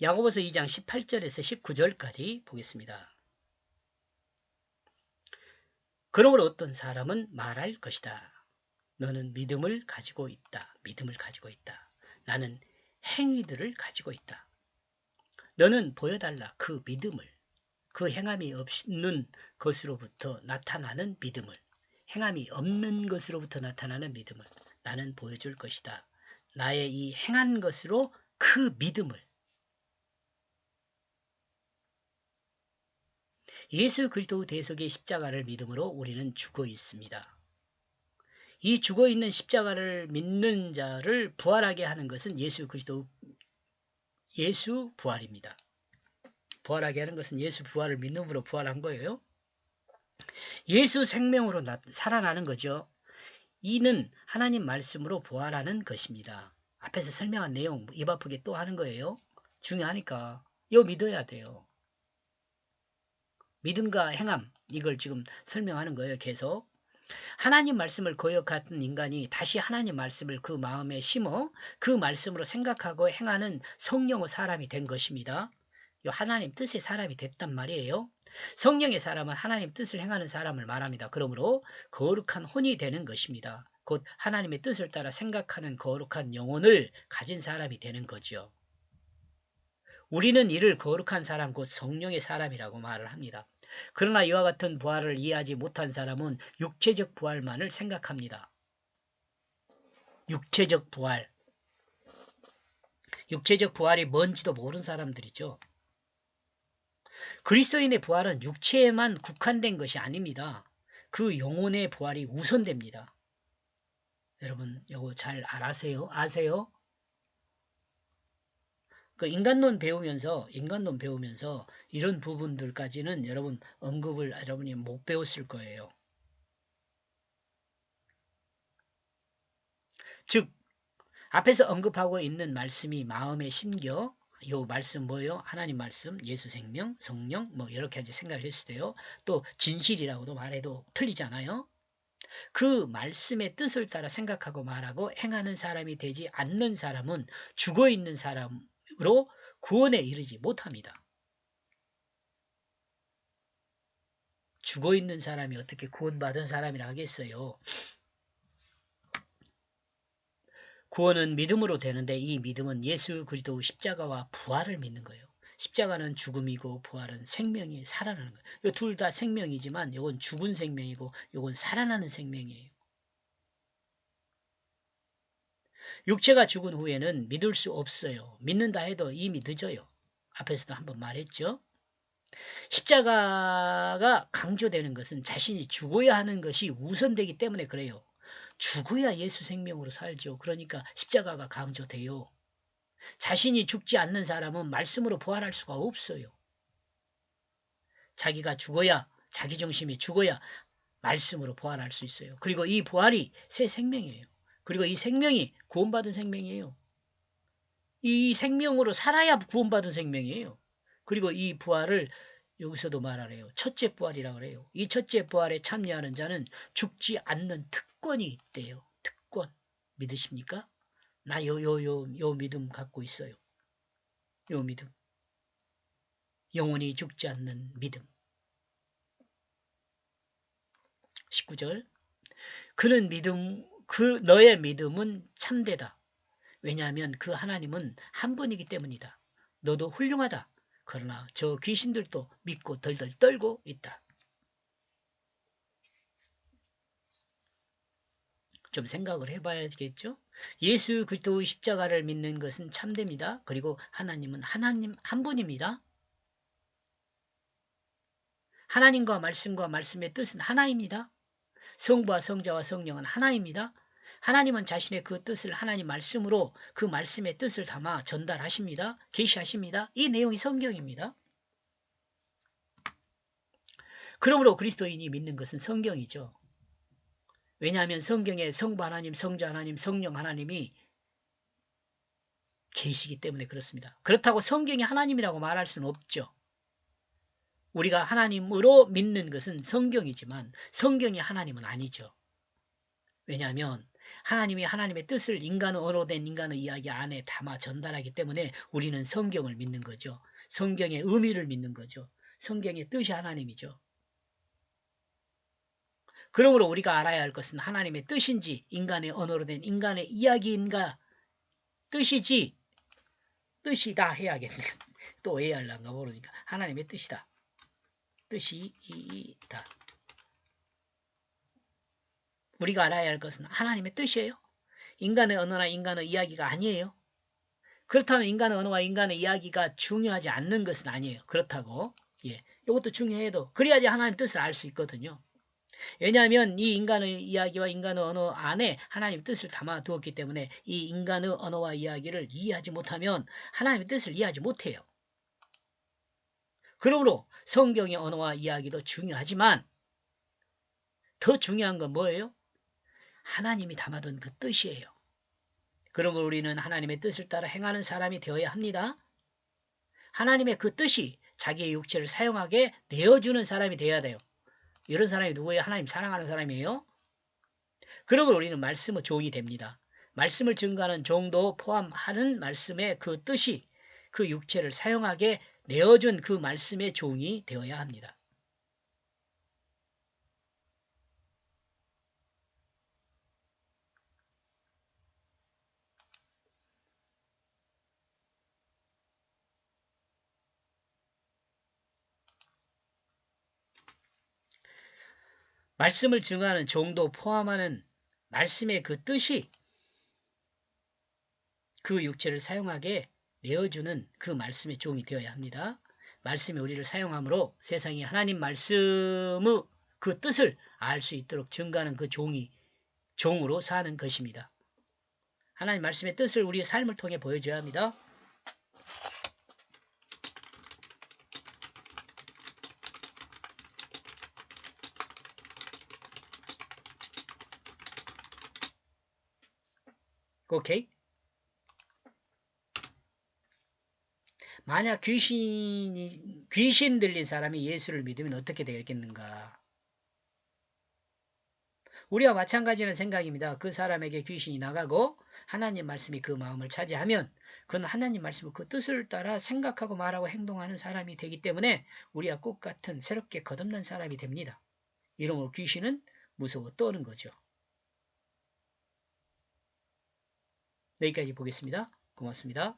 야고보서 2장 18절에서 19절까지 보겠습니다. 그러므로 어떤 사람은 말할 것이다. 너는 믿음을 가지고 있다. 믿음을 가지고 있다. 나는 행위들을 가지고 있다. 너는 보여달라. 그 믿음을. 그 행함이 없는 것으로부터 나타나는 믿음을. 행함이 없는 것으로부터 나타나는 믿음을 나는 보여줄 것이다. 나의 이 행한 것으로 그 믿음을. 예수 그리스도 대속의 십자가를 믿음으로 우리는 죽어 있습니다. 이 죽어 있는 십자가를 믿는 자를 부활하게 하는 것은 예수 그리스도, 예수 부활입니다. 부활하게 하는 것은 예수 부활을 믿음으로 부활한 거예요. 예수 생명으로 살아나는 거죠. 이는 하나님 말씀으로 부활하는 것입니다. 앞에서 설명한 내용 입 아프게 또 하는 거예요. 중요하니까 이거 믿어야 돼요. 믿음과 행함, 이걸 지금 설명하는 거예요. 계속. 하나님 말씀을 거역하던 인간이 다시 하나님 말씀을 그 마음에 심어 그 말씀으로 생각하고 행하는 성령의 사람이 된 것입니다. 하나님 뜻의 사람이 됐단 말이에요. 성령의 사람은 하나님 뜻을 행하는 사람을 말합니다. 그러므로 거룩한 혼이 되는 것입니다. 곧 하나님의 뜻을 따라 생각하는 거룩한 영혼을 가진 사람이 되는 거죠. 우리는 이를 거룩한 사람, 곧 성령의 사람이라고 말을 합니다. 그러나 이와 같은 부활을 이해하지 못한 사람은 육체적 부활만을 생각합니다. 육체적 부활. 육체적 부활이 뭔지도 모르는 사람들이죠. 그리스도인의 부활은 육체에만 국한된 것이 아닙니다. 그 영혼의 부활이 우선됩니다. 여러분 이거 잘 아세요? 그 인간론 배우면서 이런 부분들까지는 여러분 언급을 여러분이 못 배웠을 거예요. 즉 앞에서 언급하고 있는 말씀이 마음에 심겨. 이 말씀 뭐예요? 하나님 말씀, 예수 생명, 성령 뭐 이렇게 생각을 했을 때요. 또 진실이라고도 말해도 틀리잖아요. 그 말씀의 뜻을 따라 생각하고 말하고 행하는 사람이 되지 않는 사람은 죽어있는 사람으로 구원에 이르지 못합니다. 죽어있는 사람이 어떻게 구원받은 사람이라 하겠어요. 구원은 믿음으로 되는데 이 믿음은 예수 그리스도 십자가와 부활을 믿는 거예요. 십자가는 죽음이고 부활은 생명이 살아나는 거예요. 이 둘 다 생명이지만 이건 죽은 생명이고 이건 살아나는 생명이에요. 육체가 죽은 후에는 믿을 수 없어요. 믿는다 해도 이미 늦어요. 앞에서도 한번 말했죠. 십자가가 강조되는 것은 자신이 죽어야 하는 것이 우선되기 때문에 그래요. 죽어야 예수 생명으로 살죠. 그러니까 십자가가 강조돼요. 자신이 죽지 않는 사람은 말씀으로 부활할 수가 없어요. 자기가 죽어야, 자기 중심이 죽어야 말씀으로 부활할 수 있어요. 그리고 이 부활이 새 생명이에요. 그리고 이 생명이 구원받은 생명이에요. 이 생명으로 살아야 구원받은 생명이에요. 그리고 이 부활을 여기서도 말하래요. 첫째 부활이라고 그래요. 이 첫째 부활에 참여하는 자는 죽지 않는 특권이 있대요. 특권. 믿으십니까? 나 요 믿음 갖고 있어요. 요 믿음. 영원히 죽지 않는 믿음. 19절. 그는 너의 믿음은 참되다. 왜냐하면 그 하나님은 한 분이기 때문이다. 너도 훌륭하다. 그러나 저 귀신들도 믿고 덜덜 떨고 있다. 좀 생각을 해봐야겠죠? 예수 그리스도의 십자가를 믿는 것은 참됩니다. 그리고 하나님은 하나님 한 분입니다. 하나님과 말씀과 말씀의 뜻은 하나입니다. 성부와 성자와 성령은 하나입니다. 하나님은 자신의 그 뜻을 하나님 말씀으로 그 말씀의 뜻을 담아 전달하십니다. 계시하십니다. 이 내용이 성경입니다. 그러므로 그리스도인이 믿는 것은 성경이죠. 왜냐하면 성경에 성부 하나님, 성자 하나님, 성령 하나님이 계시기 때문에 그렇습니다. 그렇다고 성경이 하나님이라고 말할 수는 없죠. 우리가 하나님으로 믿는 것은 성경이지만 성경이 하나님은 아니죠. 왜냐하면 하나님이 하나님의 뜻을 인간의 언어로 된 인간의 이야기 안에 담아 전달하기 때문에 우리는 성경을 믿는 거죠. 성경의 의미를 믿는 거죠. 성경의 뜻이 하나님이죠. 그러므로 우리가 알아야 할 것은 하나님의 뜻인지 인간의 언어로 된 인간의 이야기인가 뜻이지 뜻이다 해야겠네. 또 해야할란가 모르니까 하나님의 뜻이다. 뜻이다. 우리가 알아야 할 것은 하나님의 뜻이에요. 인간의 언어나 인간의 이야기가 아니에요. 그렇다면 인간의 언어와 인간의 이야기가 중요하지 않는 것은 아니에요. 그렇다고 예, 이것도 중요해도 그래야지 하나님 뜻을 알 수 있거든요. 왜냐하면 이 인간의 이야기와 인간의 언어 안에 하나님의 뜻을 담아두었기 때문에 이 인간의 언어와 이야기를 이해하지 못하면 하나님의 뜻을 이해하지 못해요. 그러므로 성경의 언어와 이야기도 중요하지만 더 중요한 건 뭐예요? 하나님이 담아둔 그 뜻이에요. 그러므로 우리는 하나님의 뜻을 따라 행하는 사람이 되어야 합니다. 하나님의 그 뜻이 자기의 육체를 사용하게 내어주는 사람이 되어야 돼요. 이런 사람이 누구예요? 하나님 사랑하는 사람이에요. 그러므로 우리는 말씀의 종이 됩니다. 말씀을 증거하는 종도 포함하는 말씀의 그 뜻이 그 육체를 사용하게 내어준 그 말씀의 종이 되어야 합니다. 말씀을 증거하는 종도 포함하는 말씀의 그 뜻이 그 육체를 사용하게 내어주는 그 말씀의 종이 되어야 합니다. 말씀이 우리를 사용함으로 세상이 하나님 말씀의 그 뜻을 알 수 있도록 증거하는 그 종으로 사는 것입니다. 하나님 말씀의 뜻을 우리의 삶을 통해 보여줘야 합니다. 오케이? 만약 귀신 들린 사람이 예수를 믿으면 어떻게 되겠는가? 우리와 마찬가지는 생각입니다. 그 사람에게 귀신이 나가고 하나님 말씀이 그 마음을 차지하면 그는 하나님 말씀을 그 뜻을 따라 생각하고 말하고 행동하는 사람이 되기 때문에 우리와 똑같은 새롭게 거듭난 사람이 됩니다. 이러므로 귀신은 무서워 떠는 거죠. 여기까지 보겠습니다. 고맙습니다.